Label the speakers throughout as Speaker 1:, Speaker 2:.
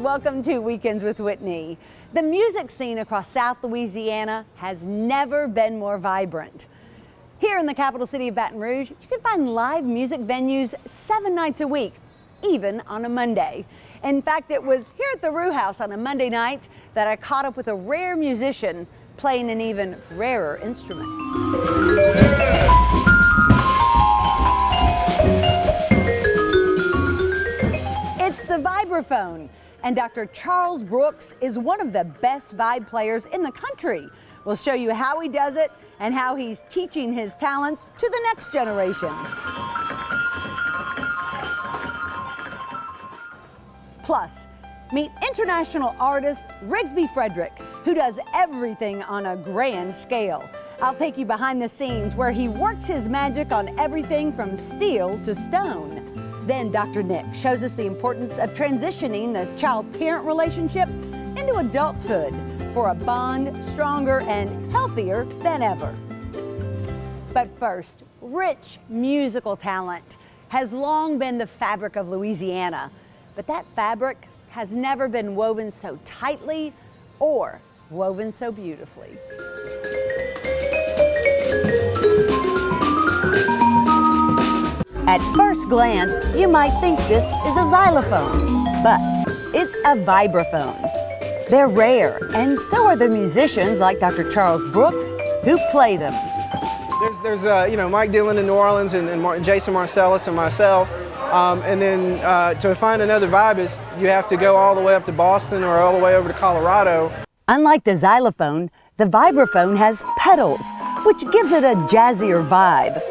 Speaker 1: welcome to Weekends with Whitney. The music scene across South Louisiana has never been more vibrant. Here in the capital city of Baton Rouge, you can find live music venues 7 nights a week, even on a Monday. In fact, it was here at the Rue House on a Monday night that I caught up with a rare musician playing an even rarer instrument. It's the vibraphone, and Dr. Charles Brooks is one of the best vibe players in the country. We'll show you how he does it and how he's teaching his talents to the next generation. Plus, meet international artist Rigsby Frederick, who does everything on a grand scale. I'll take you behind the scenes where he works his magic on everything from steel to stone. Then Dr. Nick shows us the importance of transitioning the child-parent relationship into adulthood for a bond stronger and healthier than ever. But first, rich musical talent has long been the fabric of Louisiana, but that fabric has never been woven so tightly or woven so beautifully. At first glance, you might think this is a xylophone, but it's a vibraphone. They're rare, and so are the musicians like Dr. Charles Brooks, who play them.
Speaker 2: There's Mike Dillon in New Orleans and Jason Marcellus and myself, and then to find another vibist, you have to go all the way up to Boston or all the way over to Colorado.
Speaker 1: Unlike the xylophone, the vibraphone has pedals, which gives it a jazzier vibe.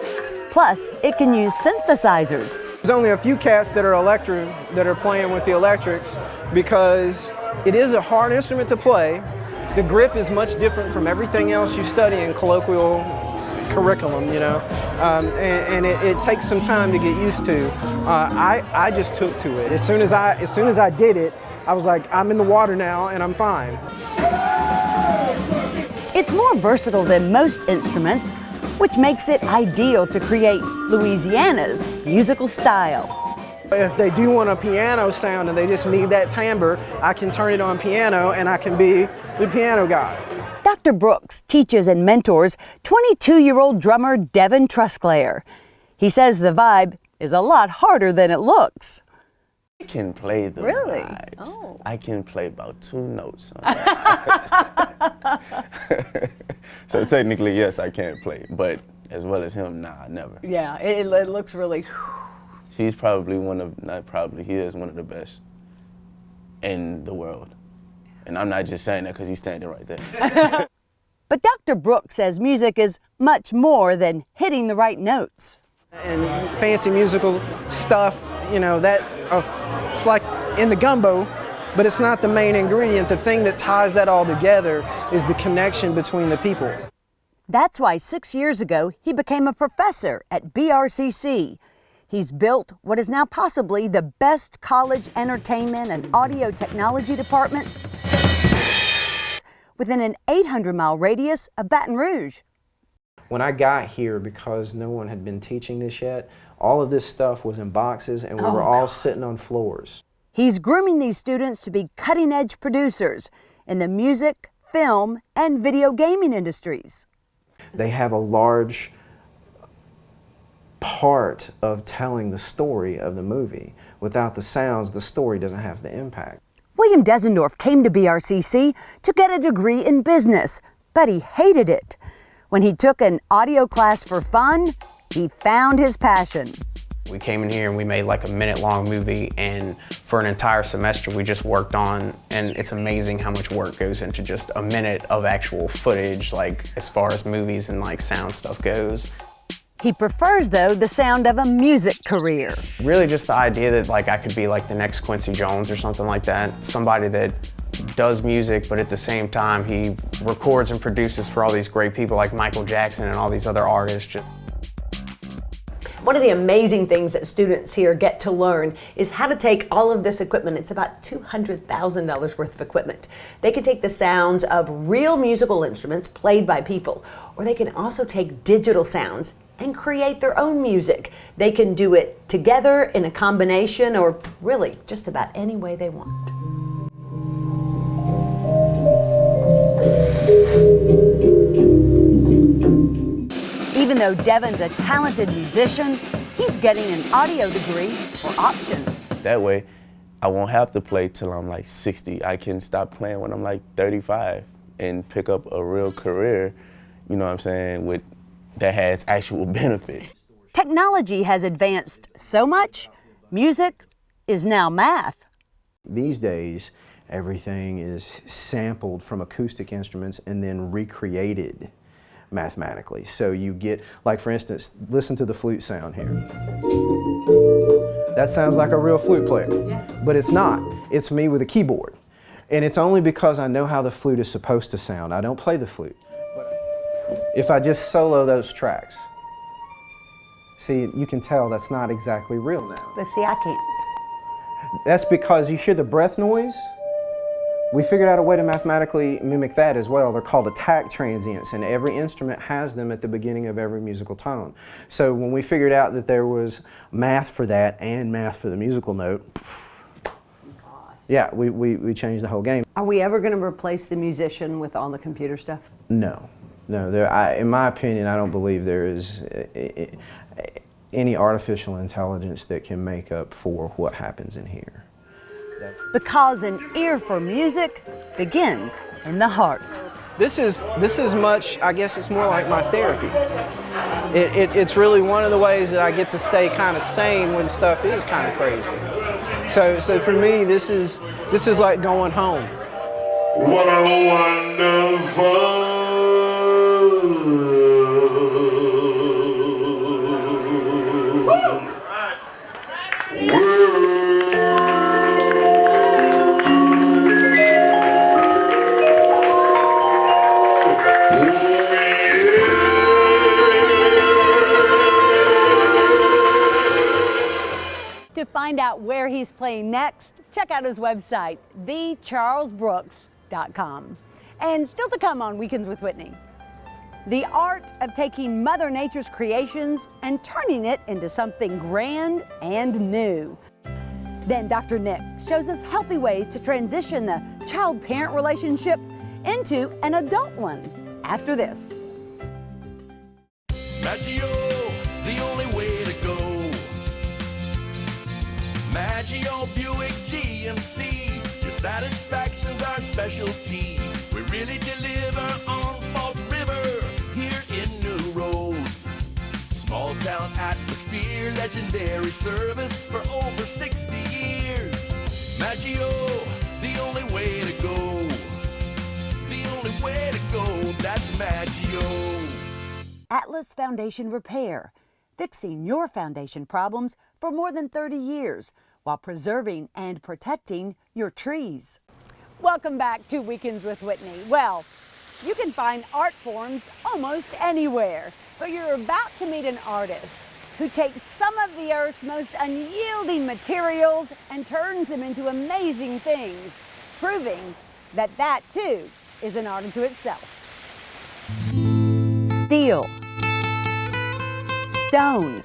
Speaker 1: Plus, it can use synthesizers.
Speaker 2: There's only a few cats that are playing with the electrics because it is a hard instrument to play. The grip is much different from everything else you study in colloquial curriculum, and it takes some time to get used to. I just took to it. As soon as I did it, I was like, I'm in the water now and I'm fine.
Speaker 1: It's more versatile than most instruments, which makes it ideal to create Louisiana's musical style.
Speaker 2: If they do want a piano sound and they just need that timbre, I can turn it on piano and I can be the piano guy.
Speaker 1: Dr. Brooks teaches and mentors 22-year-old drummer Devin Trusclair. He says the vibe is a lot harder than it looks.
Speaker 3: I can play the vibes.
Speaker 1: Oh.
Speaker 3: I can play about 2 notes on the vibes. So technically, yes, I can play, but as well as him, nah, never.
Speaker 1: Yeah, it looks really...
Speaker 3: He's probably he is one of the best in the world. And I'm not just saying that because he's standing right there.
Speaker 1: But Dr. Brooks says music is much more than hitting the right notes.
Speaker 2: And fancy musical stuff, it's like in the gumbo, but it's not the main ingredient. The thing that ties that all together is the connection between the people.
Speaker 1: That's why 6 years ago, he became a professor at BRCC. He's built what is now possibly the best college entertainment and audio technology departments within an 800-mile radius of Baton Rouge.
Speaker 2: When I got here, because no one had been teaching this yet, all of this stuff was in boxes and we were all sitting on floors.
Speaker 1: He's grooming these students to be cutting-edge producers in the music, film, and video gaming industries.
Speaker 2: They have a large part of telling the story of the movie. Without the sounds, the story doesn't have the impact.
Speaker 1: William Desendorf came to BRCC to get a degree in business, but he hated it. When he took an audio class for fun, he found his passion.
Speaker 4: We came in here and we made like a minute-long movie, and for an entire semester we just worked on, and it's amazing how much work goes into just a minute of actual footage, like as far as movies and like sound stuff goes.
Speaker 1: He prefers, though, the sound of a music career.
Speaker 4: Really just the idea that like I could be like the next Quincy Jones or something like that. Somebody that does music, but at the same time he records and produces for all these great people like Michael Jackson and all these other artists.
Speaker 5: One of the amazing things that students here get to learn is how to take all of this equipment. It's about $200,000 worth of equipment. They can take the sounds of real musical instruments played by people, or they can also take digital sounds and create their own music. They can do it together in a combination, or really just about any way they want.
Speaker 1: though Devin's a talented musician, he's getting an audio degree for options.
Speaker 3: That way, I won't have to play till I'm like 60. I can stop playing when I'm like 35 and pick up a real career, you know what I'm saying, that has actual benefits.
Speaker 1: Technology has advanced so much, music is now math.
Speaker 2: These days, everything is sampled from acoustic instruments and then recreated mathematically. So you get, like for instance, listen to the flute sound here. That sounds like a real flute player, yes. But it's not. It's me with a keyboard. And it's only because I know how the flute is supposed to sound. I don't play the flute. If I just solo those tracks, see, you can tell that's not exactly real now.
Speaker 5: But see, I can't.
Speaker 2: That's because you hear the breath noise. We figured out a way to mathematically mimic that as well. They're called attack transients, and every instrument has them at the beginning of every musical tone. So when we figured out that there was math for that and math for the musical note, yeah, we changed the whole game.
Speaker 5: Are we ever going to replace the musician with all the computer stuff?
Speaker 2: No. In my opinion, I don't believe there is any artificial intelligence that can make up for what happens in here.
Speaker 1: Because an ear for music begins in the heart.
Speaker 2: This is much, I guess it's more like my therapy. It's really one of the ways that I get to stay kind of sane when stuff is kind of crazy. So for me, this is like going home.
Speaker 6: What a wonderful
Speaker 1: To find out where he's playing next, check out his website, thecharlesbrooks.com. And still to come on Weekends with Whitney, the art of taking Mother Nature's creations and turning it into something grand and new. Then Dr. Nick shows us healthy ways to transition the child-parent relationship into an adult one after this.
Speaker 7: Maggio, the only way to go. Maggio Buick GMC, your satisfaction's our specialty. We really deliver on Falls River, here in New Roads. Small town atmosphere, legendary service for over 60 years. Maggio, the only way to go. The only way to go, that's Maggio.
Speaker 1: Atlas Foundation Repair, fixing your foundation problems for more than 30 years while preserving and protecting your trees. Welcome back to Weekends with Whitney. Well, you can find art forms almost anywhere, but you're about to meet an artist who takes some of the Earth's most unyielding materials and turns them into amazing things, proving that that too is an art unto itself. Steel, stone,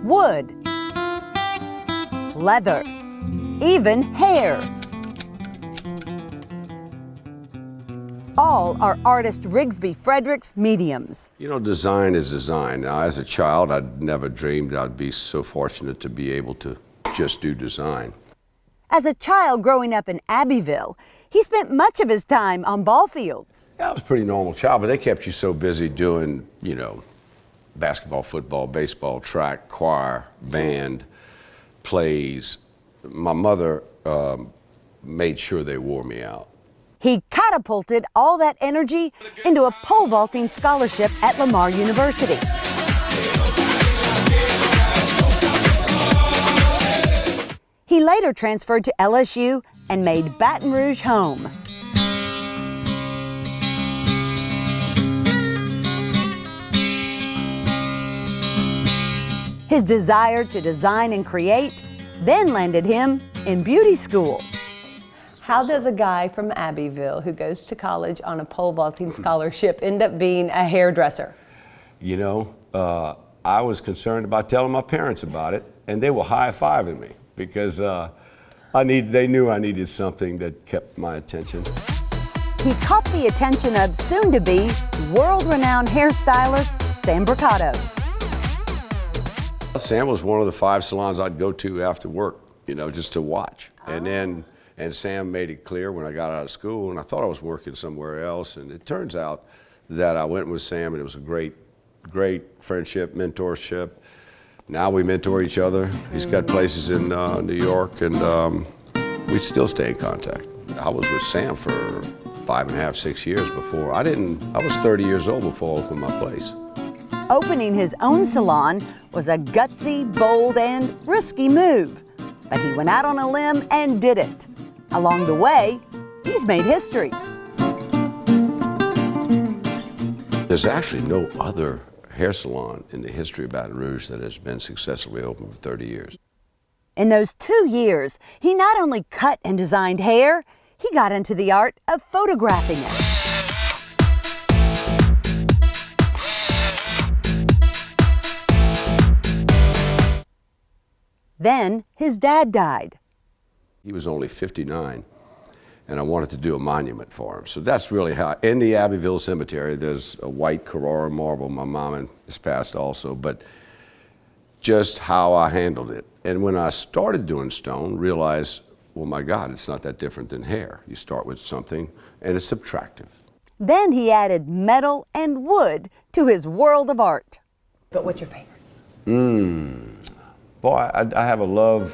Speaker 1: wood, leather, even hair. All are artist Rigsby Frederick's mediums.
Speaker 8: You know, design is design. Now, as a child, I'd never dreamed I'd be so fortunate to be able to just do design.
Speaker 1: As a child growing up in Abbeville, he spent much of his time on ball fields.
Speaker 8: Yeah, I was a pretty normal child, but they kept you so busy doing, you know, basketball, football, baseball, track, choir, band, plays. My mother made sure they wore me out.
Speaker 1: He catapulted all that energy into a pole vaulting scholarship at Lamar University. He later transferred to LSU and made Baton Rouge home. His desire to design and create then landed him in beauty school.
Speaker 5: How does a guy from Abbeville who goes to college on a pole vaulting scholarship end up being a hairdresser?
Speaker 8: You know, I was concerned about telling my parents about it, and they were high-fiving me because they knew I needed something that kept my attention.
Speaker 1: he caught the attention of soon-to-be world-renowned hairstylist Sam Bricotto.
Speaker 8: Sam was one of the 5 salons I'd go to after work, you know, just to watch. And Sam made it clear when I got out of school, and I thought I was working somewhere else, and it turns out that I went with Sam, and it was a great friendship, mentorship. Now we mentor each other. He's got places in New York, and we still stay in contact. I was with Sam for 5.5, 6 years before. I was 30 years old before I opened my place.
Speaker 1: Opening his own salon was a gutsy, bold, and risky move. But he went out on a limb and did it. Along the way, he's made history.
Speaker 8: There's actually no other hair salon in the history of Baton Rouge that has been successfully open for 30 years.
Speaker 1: In those 2 years, he not only cut and designed hair, he got into the art of photographing it. Then his dad died.
Speaker 8: He was only 59, and I wanted to do a monument for him. So that's really how, in the Abbeville Cemetery, there's a white Carrara marble. My mom has passed also, but just how I handled it. And when I started doing stone, realized, well, my God, it's not that different than hair. You start with something, and it's subtractive.
Speaker 1: Then he added metal and wood to his world of art.
Speaker 5: But what's your favorite?
Speaker 8: Boy, I have a love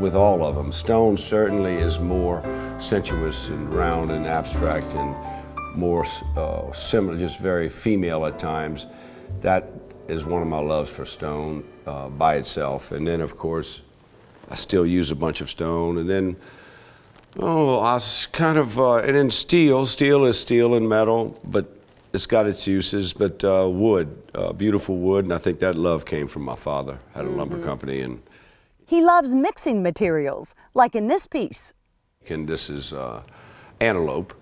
Speaker 8: with all of them. Stone certainly is more sensuous and round and abstract and more similar, just very female at times. That is one of my loves for stone by itself. And then, of course, I still use a bunch of stone. And then, and then steel. Steel is steel and metal, but it's got its uses. But wood, beautiful wood, and I think that love came from my father. Had a lumber company, and
Speaker 1: he loves mixing materials, like in this piece.
Speaker 8: And this is antelope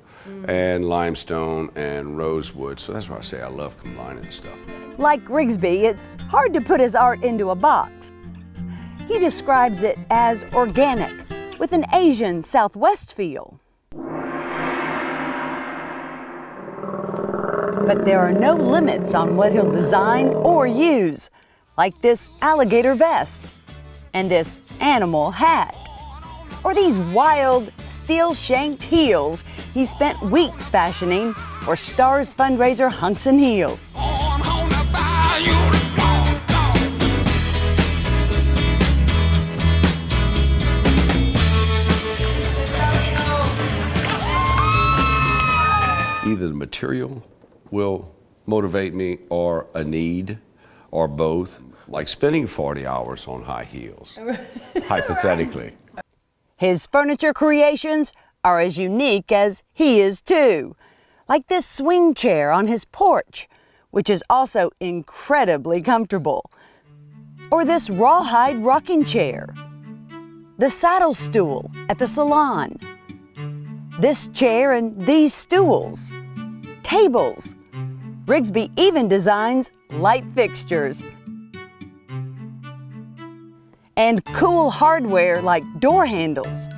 Speaker 8: and limestone and rosewood. So that's why I say I love combining stuff.
Speaker 1: Like Rigsby, it's hard to put his art into a box. He describes it as organic, with an Asian Southwest feel. But there are no limits on what he'll design or use, like this alligator vest and this animal hat, or these wild steel-shanked heels he spent weeks fashioning for Star's fundraiser Hunks and Heels.
Speaker 8: Either the material will motivate me or a need or both, like spending 40 hours on high heels, hypothetically.
Speaker 1: His furniture creations are as unique as he is too, like this swing chair on his porch, which is also incredibly comfortable, or this rawhide rocking chair, the saddle stool at the salon, this chair and these stools, tables. Rigsby even designs light fixtures and cool hardware like door handles.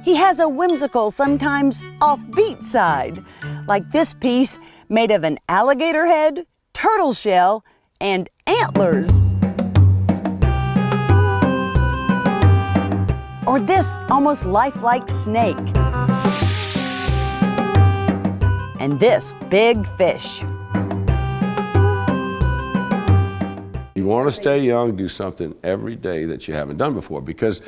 Speaker 1: He has a whimsical, sometimes offbeat side, like this piece made of an alligator head, turtle shell, and antlers. Or this almost lifelike snake. And this big fish.
Speaker 8: You want to stay young, do something every day that you haven't done before, because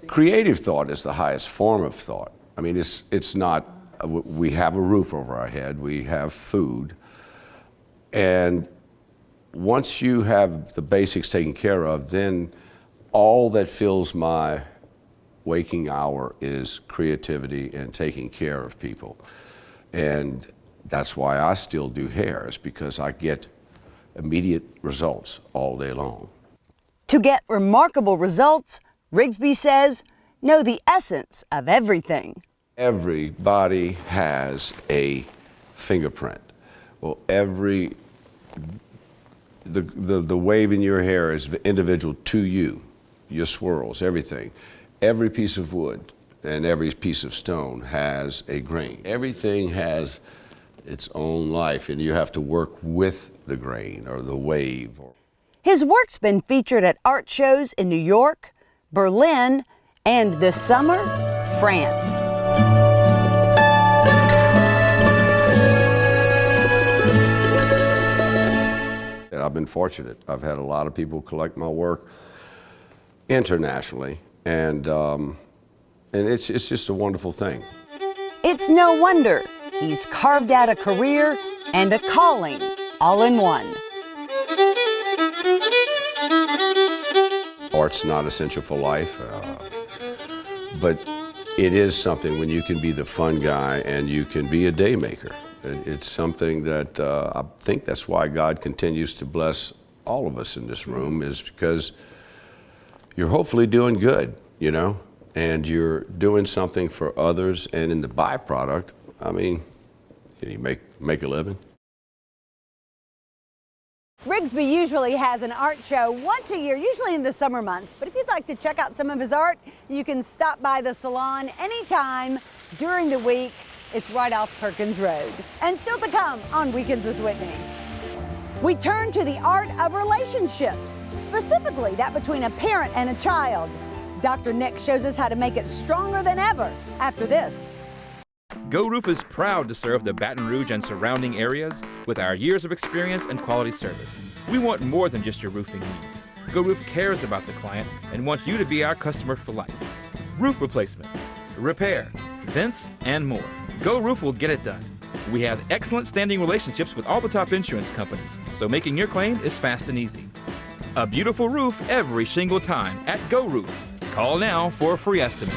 Speaker 8: creative thought is the highest form of thought. I mean, it's not, we have a roof over our head, we have food, and once you have the basics taken care of, then all that fills my waking hour is creativity and taking care of people. And that's why I still do hair, is because I get immediate results all day long.
Speaker 1: To get remarkable results, Rigsby says, know the essence of everything.
Speaker 8: Everybody has a fingerprint. Well, the wave in your hair is individual to you, your swirls, everything. Every piece of wood and every piece of stone has a grain. Everything has its own life, and you have to work with the grain or the wave.
Speaker 1: His work's been featured at art shows in New York, Berlin, and this summer, France.
Speaker 8: I've been fortunate. I've had a lot of people collect my work internationally, and it's just a wonderful thing.
Speaker 1: It's no wonder he's carved out a career and a calling all in one.
Speaker 8: Art's not essential for life, but it is something when you can be the fun guy and you can be a day maker. It's something that I think that's why God continues to bless all of us in this room, is because you're hopefully doing good, you know, and you're doing something for others, and in the byproduct, I mean, can you make a living?
Speaker 1: Rigsby usually has an art show once a year, usually in the summer months. But if you'd like to check out some of his art, you can stop by the salon anytime during the week. It's right off Perkins Road. And still to come on Weekends with Whitney. We turn to the art of relationships, specifically that between a parent and a child. Dr. Nick shows us how to make it stronger than ever after this.
Speaker 9: Go Roof is proud to serve the Baton Rouge and surrounding areas with our years of experience and quality service. We want more than just your roofing needs. Go Roof cares about the client and wants you to be our customer for life. Roof replacement, repair, vents, and more. Go Roof will get it done. We have excellent standing relationships with all the top insurance companies, so making your claim is fast and easy. A beautiful roof every single time at Go Roof. Call now for a free estimate.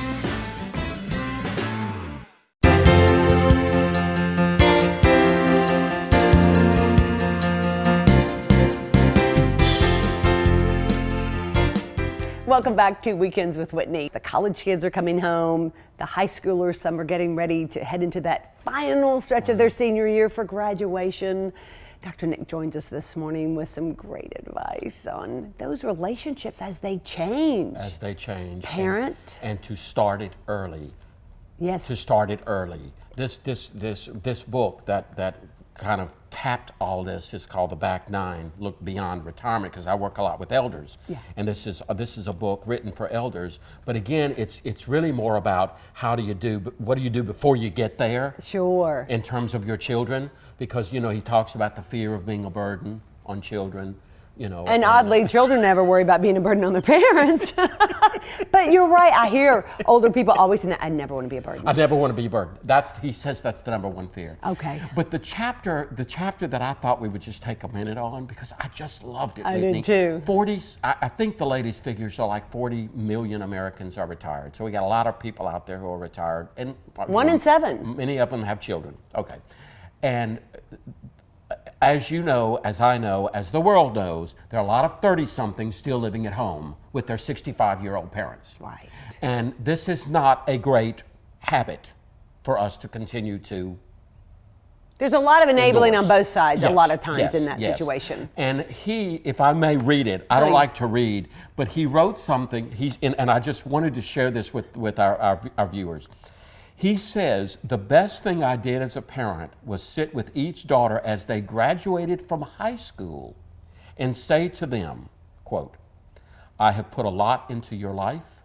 Speaker 5: Welcome back to Weekends with Whitney. The college kids are coming home. The high schoolers, some are getting ready to head into that final stretch of their senior year for graduation. Dr. Nick joins us this morning with some great advice on those relationships as they change.
Speaker 10: As they change.
Speaker 5: Parent.
Speaker 10: And to start it early.
Speaker 5: Yes.
Speaker 10: To start it early. This book that kind of tapped all this is called The Back Nine, Look Beyond Retirement, because I work a lot with elders. Yeah. And this is a book written for elders. But again, it's really more about what do you do before you get there?
Speaker 5: Sure.
Speaker 10: In terms of your children, because you know he talks about the fear of being a burden on children. You know,
Speaker 5: and oddly, children never worry about being a burden on their parents. But you're right. I hear older people always saying that I never want to be a burden.
Speaker 10: I never want to be a burden. He says that's the number one fear.
Speaker 5: Okay.
Speaker 10: But the chapter that I thought we would just take a minute on, because I just loved it.
Speaker 5: I did too.
Speaker 10: I think the latest figures are like 40 million Americans are retired. So we got a lot of people out there who are retired, and
Speaker 5: 1 in 7.
Speaker 10: Many of them have children. Okay, and as you know, as I know, as the world knows, there are a lot of 30-somethings still living at home with their 65-year-old parents.
Speaker 5: Right.
Speaker 10: And this is not a great habit for us to continue to.
Speaker 5: There's a lot of enabling
Speaker 10: endorse.
Speaker 5: on both sides,
Speaker 10: Yes,
Speaker 5: a lot of times
Speaker 10: yes,
Speaker 5: in that
Speaker 10: yes.
Speaker 5: situation.
Speaker 10: And he, if I may read it, I don't like to read, but he wrote something, and I just wanted to share this with our viewers. He says, the best thing I did as a parent was sit with each daughter as they graduated from high school and say to them, quote, I have put a lot into your life,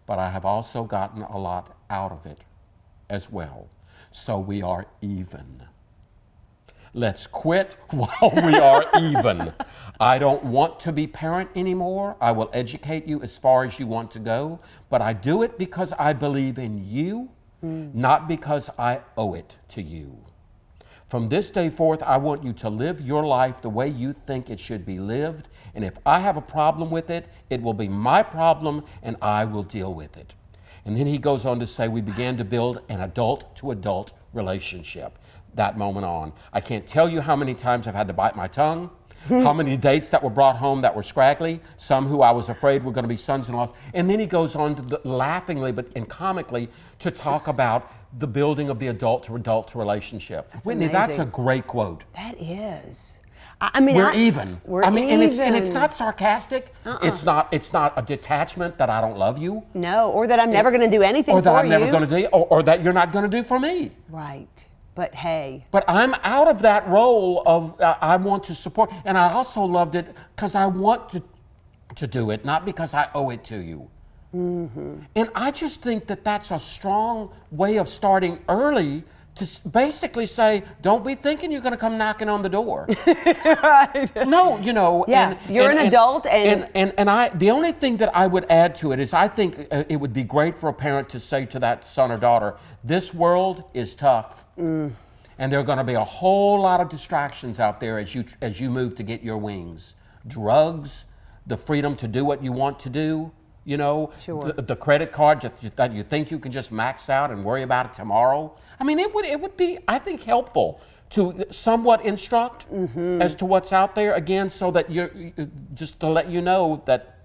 Speaker 10: but I have also gotten a lot out of it as well. So we are even. Let's quit while we are even. I don't want to be parent anymore. I will educate you as far as you want to go, but I do it because I believe in you, not because I owe it to you. From this day forth, I want you to live your life the way you think it should be lived, and if I have a problem with it, it will be my problem, and I will deal with it. And then he goes on to say, we began to build an adult-to-adult relationship. That moment on. I can't tell you how many times I've had to bite my tongue, how many dates that were brought home that were scraggly, some who I was afraid were going to be sons-in-laws. And then he goes on to laughingly and comically to talk about the building of the adult-to-adult relationship. Whitney, that's a great quote.
Speaker 5: That is. I mean,
Speaker 10: we're even.
Speaker 5: We're
Speaker 10: and it's
Speaker 5: even.
Speaker 10: not sarcastic. It's not a detachment that I don't love you.
Speaker 5: No, or that I'm never going to do anything
Speaker 10: or that
Speaker 5: for
Speaker 10: I'm
Speaker 5: you.
Speaker 10: never going to do, or that you're not going to do for me.
Speaker 5: Right. But hey.
Speaker 10: But I'm out of that role of I want to support, and I also loved it because I want to do it, not because I owe it to you. Mm-hmm. And I just think that that's a strong way of starting early to basically say, don't be thinking you're going to come knocking on the door.
Speaker 5: Right.
Speaker 10: No, you know.
Speaker 5: Yeah, you're an adult,
Speaker 10: and I. The only thing that I would add to it is I think it would be great for a parent to say to that son or daughter, this world is tough. And there are going to be a whole lot of distractions out there as you move to get your wings. Drugs, the freedom to do what you want to do, you know,
Speaker 5: sure.
Speaker 10: the credit card that you think you can just max out and worry about it tomorrow. I mean, it would be, I think, helpful to somewhat instruct as to what's out there, again, so that just to let you know that.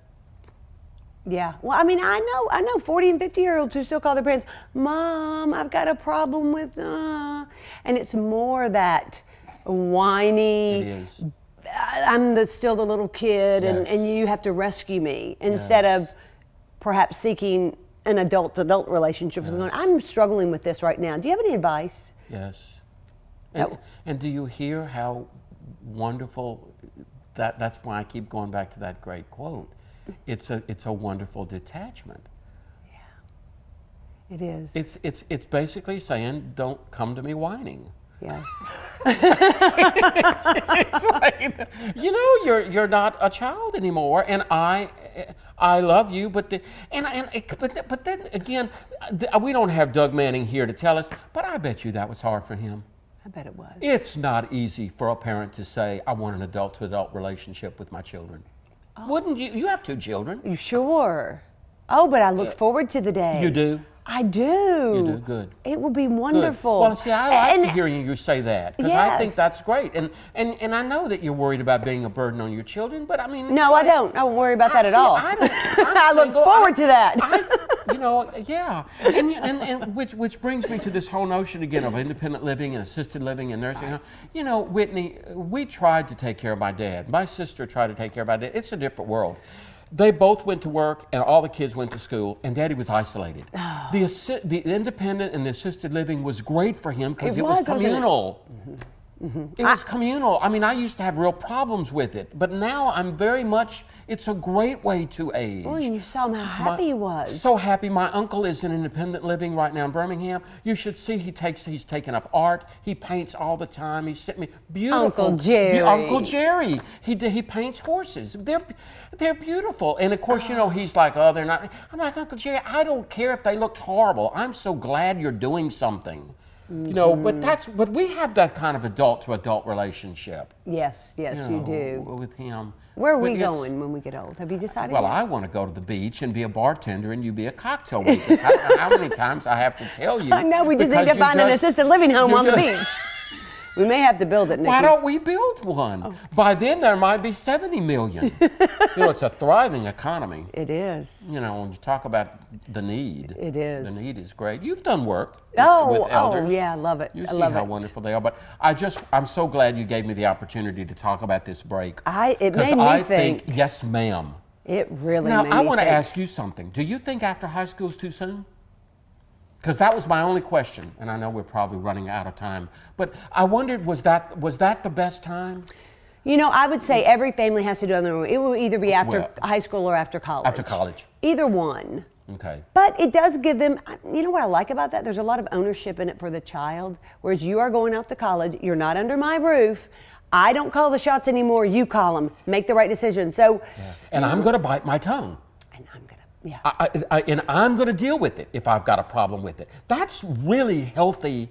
Speaker 5: Yeah. Well, I mean, I know 40 and 50-year-olds who still call their parents, Mom, I've got a problem with, and it's more that whiny.
Speaker 10: It is.
Speaker 5: I'm still the little kid,
Speaker 10: Yes.
Speaker 5: and you have to rescue me instead of perhaps seeking an adult-to-adult relationship. Yes. I'm struggling with this right now. Do you have any advice?
Speaker 10: Yes. And do you hear how wonderful that's why I keep going back to that great quote. It's a wonderful detachment.
Speaker 5: Yeah. It is.
Speaker 10: It's basically saying, don't come to me whining.
Speaker 5: Yes.
Speaker 10: It's like, you know, you're not a child anymore, and I love you, but then again, we don't have Doug Manning here to tell us, but I bet you that was hard for him.
Speaker 5: I bet it was.
Speaker 10: It's not easy for a parent to say, I want an adult-to-adult relationship with my children. Oh. Wouldn't you? You have 2 children.
Speaker 5: You sure? Oh, but I look forward to the day.
Speaker 10: You do?
Speaker 5: I do.
Speaker 10: You do, good.
Speaker 5: It will be wonderful.
Speaker 10: Good. Well, see, I like hearing you say that, because I think
Speaker 5: Yes.
Speaker 10: that's great. And I know that you're worried about being a burden on your children, but I mean...
Speaker 5: No, I don't. I don't worry about that at all. I look forward to that.
Speaker 10: You know, yeah. And which brings me to this whole notion again of independent living and assisted living and nursing home. You know, Whitney, we tried to take care of my dad. My sister tried to take care of my dad. It's a different world. They both went to work, and all the kids went to school, and Daddy was isolated. Oh. The independent and the assisted living was great for him because it was communal. It was communal. I mean, I used to have real problems with it, but now I'm very much, it's a great way to age.
Speaker 5: Oh, and you saw him how happy he was.
Speaker 10: So happy. My uncle is in independent living right now in Birmingham. You should see he's taken up art. He paints all the time. He sent me beautiful.
Speaker 5: Uncle Jerry.
Speaker 10: Uncle Jerry. He paints horses. They're beautiful. And of course, you know, he's like, oh, they're not. I'm like, Uncle Jerry, I don't care if they looked horrible. I'm so glad you're doing something. You know, but we have that kind of adult-to-adult relationship.
Speaker 5: Yes, you do.
Speaker 10: With him.
Speaker 5: Where are we going when we get old? Have you decided
Speaker 10: Well,
Speaker 5: yet?
Speaker 10: I want to go to the beach and be a bartender and you be a cocktail waitress. I don't know how many times I have to tell you.
Speaker 5: I know, we just need to find an assisted living home on the beach. We may have to build it, Nikki.
Speaker 10: Why don't we build one? Oh. By then, there might be 70 million. You know, it's a thriving economy.
Speaker 5: It is.
Speaker 10: You know, when you talk about the need.
Speaker 5: It is.
Speaker 10: The need is great. You've done work with elders.
Speaker 5: Oh, yeah, I love it.
Speaker 10: You see how wonderful they are. But I'm so glad you gave me the opportunity to talk about this break.
Speaker 5: It made me think.
Speaker 10: Yes, ma'am.
Speaker 5: It really
Speaker 10: made me think. Now, I want to ask you something. Do you think after high school is too soon? Because that was my only question, and I know we're probably running out of time. But I wondered, was that the best time?
Speaker 5: You know, I would say every family has to do it on their own. It will either be after high school or after college.
Speaker 10: After college.
Speaker 5: Either one.
Speaker 10: Okay.
Speaker 5: But it does give them, you know what I like about that? There's a lot of ownership in it for the child. Whereas you are going out to college, you're not under my roof. I don't call the shots anymore. You call them. Make the right decision. So.
Speaker 10: Yeah. And I'm going to bite my tongue.
Speaker 5: Yeah.
Speaker 10: And I'm going to deal with it if I've got a problem with it. That's really healthy.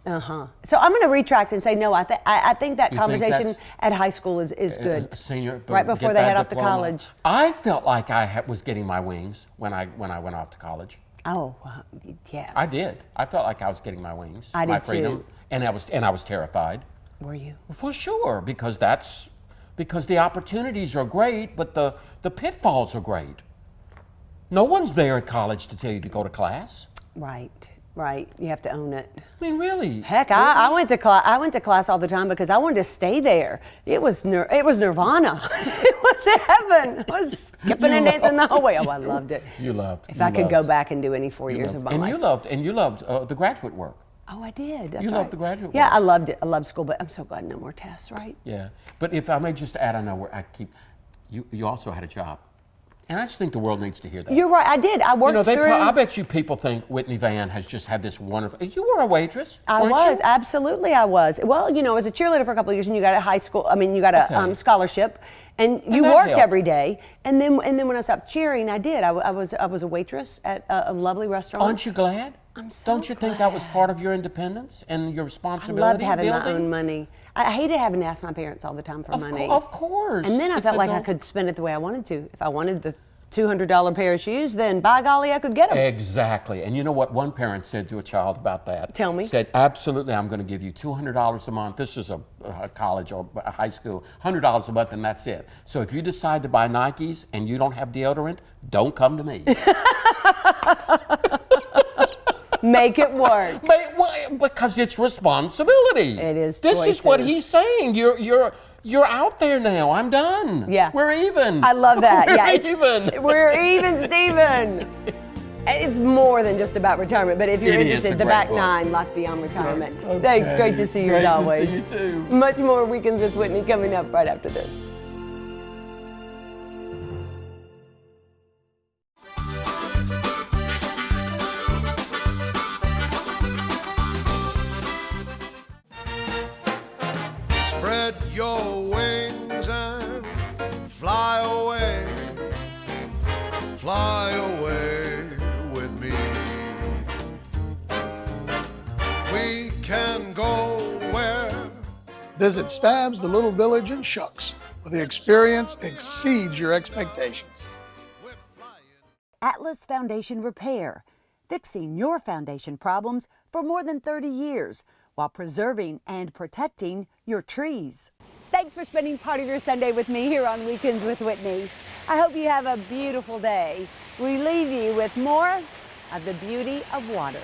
Speaker 5: So I'm going to retract and say no. I think that conversation at high school is good.
Speaker 10: Senior,
Speaker 5: right before they head off to college.
Speaker 10: I felt like I was getting my wings when I went off to college.
Speaker 5: Oh, yes.
Speaker 10: I did. I felt like I was getting my wings,
Speaker 5: my
Speaker 10: freedom,
Speaker 5: too.
Speaker 10: and I was terrified.
Speaker 5: Were you?
Speaker 10: For sure, because the opportunities are great, but the pitfalls are great. No one's there at college to tell you to go to class.
Speaker 5: Right. Right, you have to own it.
Speaker 10: I mean, really?
Speaker 5: Heck, I went to class. I went to class all the time because I wanted to stay there. It was nirvana. It was heaven. I was skipping and dancing the whole way. Oh, I loved it.
Speaker 10: You loved.
Speaker 5: If I could go back and do any 4 years of my life.
Speaker 10: And you loved the graduate work.
Speaker 5: Oh, I did. That's
Speaker 10: You
Speaker 5: right.
Speaker 10: loved the graduate
Speaker 5: Yeah,
Speaker 10: work.
Speaker 5: I loved it. I loved school, but I'm so glad no more tests, right?
Speaker 10: Yeah, but if I may just add, I know where you also had a job. And I just think the world needs to hear that.
Speaker 5: You're right. I did. I worked through.
Speaker 10: I bet you people think Whitney Van has just had this wonderful. You were a waitress.
Speaker 5: I
Speaker 10: weren't
Speaker 5: was,
Speaker 10: you?
Speaker 5: absolutely I was. Well, you know, I was a cheerleader for a couple of years, and you got you got a scholarship, and you
Speaker 10: that
Speaker 5: worked
Speaker 10: helped.
Speaker 5: every day. And then when I stopped cheering, I did. I was a waitress at a lovely restaurant.
Speaker 10: Aren't you glad?
Speaker 5: I'm so
Speaker 10: Don't you think that was part of your independence and your
Speaker 5: I
Speaker 10: responsibility?
Speaker 5: loved having my
Speaker 10: building?
Speaker 5: own money. I hated having to ask my parents all the time for money.
Speaker 10: Of course.
Speaker 5: And then I
Speaker 10: It's
Speaker 5: felt like I
Speaker 10: adult-
Speaker 5: could spend it the way I wanted to. If I wanted the $200 pair of shoes, then by golly, I could get them.
Speaker 10: Exactly. And you know what one parent said to a child about that?
Speaker 5: Tell me.
Speaker 10: Said, absolutely, I'm going to give you $200 a month. This is a college or a high school. $100 a month, and that's it. So if you decide to buy Nikes and you don't have deodorant, don't come to me.
Speaker 5: Make it work.
Speaker 10: Because it's responsibility.
Speaker 5: It is
Speaker 10: This is what
Speaker 5: choices.
Speaker 10: he's saying. You're out there now. I'm done.
Speaker 5: Yeah.
Speaker 10: We're even.
Speaker 5: I love that.
Speaker 10: We're
Speaker 5: Yeah.
Speaker 10: even.
Speaker 5: We're even, Stephen. It's more than just about retirement, but if you're
Speaker 10: It is
Speaker 5: interested,
Speaker 10: a
Speaker 5: The
Speaker 10: great
Speaker 5: Back
Speaker 10: book.
Speaker 5: Nine, Life Beyond Retirement.
Speaker 10: Okay.
Speaker 5: Thanks. Great to see you
Speaker 10: Great
Speaker 5: as
Speaker 10: to
Speaker 5: always.
Speaker 10: see you too.
Speaker 5: Much more Weekends with Whitney coming up right after this.
Speaker 11: Spread your wings and fly away with me. We can go where.
Speaker 12: Visit Stabs, the Little Village in Shucks, where the experience exceeds your expectations.
Speaker 1: Atlas Foundation Repair, fixing your foundation problems for more than 30 years while preserving and protecting your trees. Thanks for spending part of your Sunday with me here on Weekends with Whitney. I hope you have a beautiful day. We leave you with more of the beauty of water.